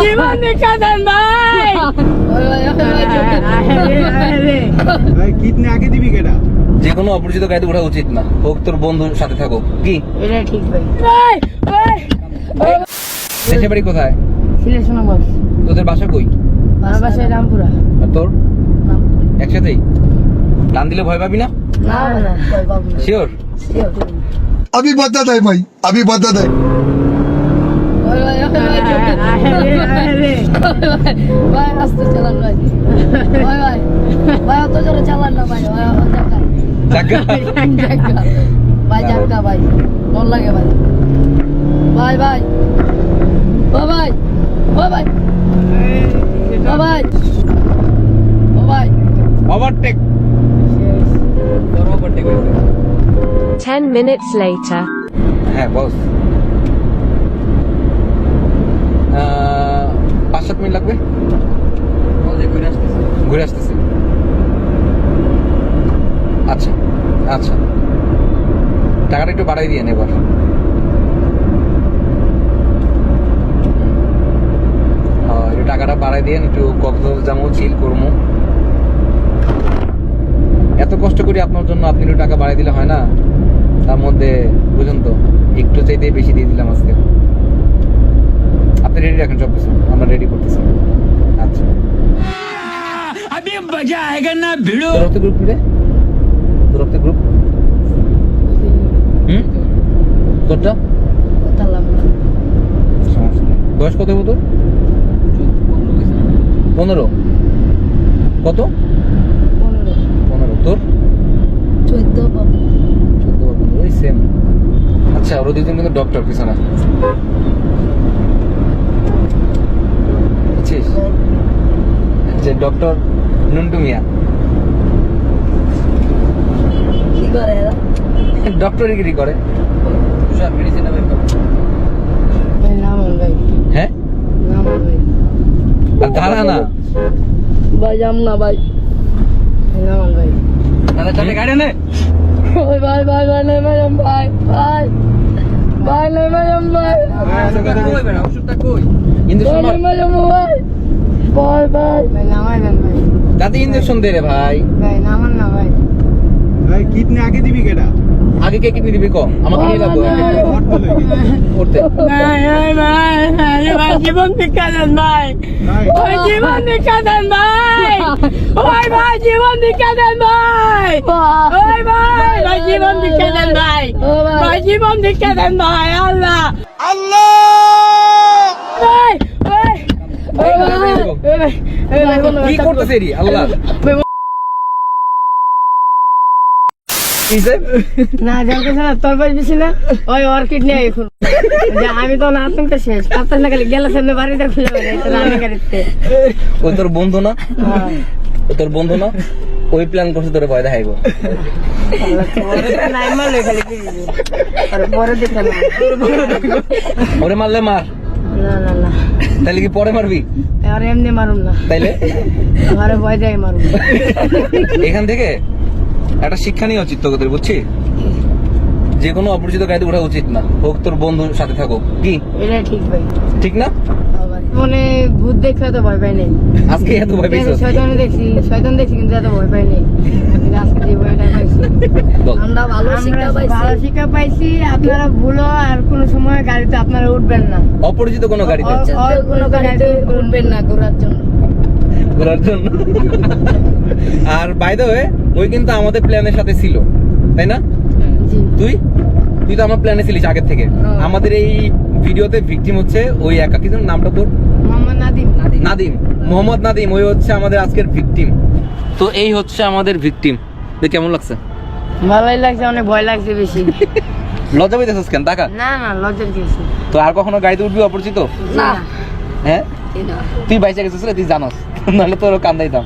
জীবন কাঁদেন ভাই। ভাই কিডনি আগে দিবি কেডা? যে কোনো অপরিচিত গাড়িতে ওঠা উচিত না, হোক তোর বন্ধুর সাথে থাকো। কি এটা ঠিক ভাই। ভাই ভাই দেশে বাড়ি কোথায়? Selection box. তোদের বাসা কই? আমার বাসায় রামপুরা। আর তোর? একসাথেই? টান দিলে ভয় পাবি না? না না ভয় পাবো না। শিওর? अभी बता दे भाई, अभी बता दे। ভাই আস্তে চালান ভাই। ভাই ভাই ভাই অত জোরে চালান না ভাই। জাগা ভাই জানকা ভাই ডর লাগে ভাই। ভাই ভাই ও ভাই ও ভাই ও ভাই ও ভাই ওভারটেক। তোর ওভারটেক হয়েছে। 10 minutes later. হ্যাঁ বস। 5-7 মিনিট লাগবে। ঘুরে আসতেছি। আচ্ছা আচ্ছা, টাকাটা একটু বাড়াই দিয়ে এবার। একটু টাকাটা বাড়াই দিয়ে একটু কক্সবাজার যাবো, চিল করবো। এত কষ্ট করি আপনার জন্য, আপনি একটু টাকা বাড়াই দিলে হয় না? তার মধ্যে বুঝুন তো, একটু চাইতে বেশি দিয়ে দিলাম আজকে। আপনি রেডি রাখেন সব কিছু, আমরা রেডি করতেছি। আচ্ছা দূরত্ব গ্রুপ রে, দূরত্ব গ্রুপ। তোরটা সমস্যা নেই। বয়স কত হতো? 15। কত? 15। তোর? 14 বাবু। 14 বা 15, ওই সেম। আচ্ছা, ওরা দুজন কিন্তু ডক্টর পিছনে। বুঝছিস? যে ডক্টর নুন্টু মিয়া কি করে এরা? ডক্টরিগিরি করে। ভাই নামান ভাই। হ্যাঁ নামান ভাই। আর দাঁড়া না, ভাই যাম না ভাই। নামান ভাই। দাদা চালে গাড়ি নে। ওই ভাই ভাই ভাই নাই ম্যাডাম ভাই ভাই ভাই নাই ম্যাডাম ভাই ওষুধটা কই? ইঞ্জেকশন ভাই ম্যাডাম ভাই ভাই ভাই ভাই নামাই দেন ভাই। দাদি ইঞ্জেকশন দে রে ভাই। ভাই নামান না ভাই। ভাই কিডনি আগে দিবি কেডা? আগে কে কিডনি দিবি কম, আমাকে নিয়ে যাবো হট বলে করতে। ভাই ভাই ভাই ভাই জীবন ভিক্ষা দেন ভাই। ভাই ওই জীবন ভিক্ষা দেন ভাই। ওই ভাই জীবন ভিক্ষা দেন ভাই। ওই ভাই ভাই জীবন ভিক্ষা দেন ভাই। ভাই জীবন ভিক্ষা দেন ভাই। আল্লাহ আল্লাহ ভাই ভাই কি করতেছে রে আল্লাহ? না জানতে না তোর পাশ বেশি না ওই অর্কিড নিয়ে এখন আমি তো না আতঙ্ক শেষ আপনার না খালি গেলে সামনে বাড়িটা খুলে রান্না করতে। ও তোর বন্ধু না? ও তোর বন্ধু না? ওই প্ল্যান করছে তোরে ভয় দেখাইব। নাই মারলে খালি কি পরে দেখে না ওরে মারলে মার, না না না তাইলে কি পরে মারবি? আর এমনি মারুম না, তাইলে আমারে ভয় দেয় মারুম। এখান থেকে একটা শিক্ষা নিয়ে উচিত তোদের, বুঝছি? যে কোনো অপরিচিত গাড়িতে ওঠা উচিত না, হোক তোর বন্ধুর সাথে থাকো। কি এটা ঠিক ভাই। ঠিক না? মনে ভূত দেখলে তো ভয় পাই নাই। আজকে এত ভয় পেয়েছিস? শয়তান দেখছি কিন্তু এত ভয় পাই নাই। কিন্তু আজকে যে ভয়টা পাইছি বল। আমরা ভালো শিক্ষা পাইছি। আপনারা ভুলো আর কোনো সময় গাড়িতে আপনারা উঠবেন না, অপরিচিত কোনো গাড়িতে কোনো গাড়িতে উঠবেন না ঘোরার জন্য। ঘোরার জন্য। আর বাই দ্য ওয়ে, ওই কিন্তু আমাদের প্ল্যানের সাথে ছিল, তাই না? জি তুই তুই তো আমার প্ল্যানে ছিলিস আগের থেকে। আমাদের এই ভিডিওতে ভিকটিম হচ্ছে ওই একা, কি যেন নামটা তোর? মোহাম্মদ নাদিম। নাদিম, মোহাম্মদ নাদিম। ওই হচ্ছে আমাদের আজকের ভিকটিম। তো এই হচ্ছে আমাদের ভিকটিম। দেখ কেমন লাগছে? ভালোই লাগছে, অনেক ভয় লাগছে বেশি। লজ্জা পেয়েছিস কেন? টাকা না না লজ্জার কিছু তো আর কখনো গাড়িতে উঠবি অপরিচিত? না। হ্যাঁ তুই বাইচা গেছিস রে, তুই জানোস, নাহলে তোর কান্দাইতাম।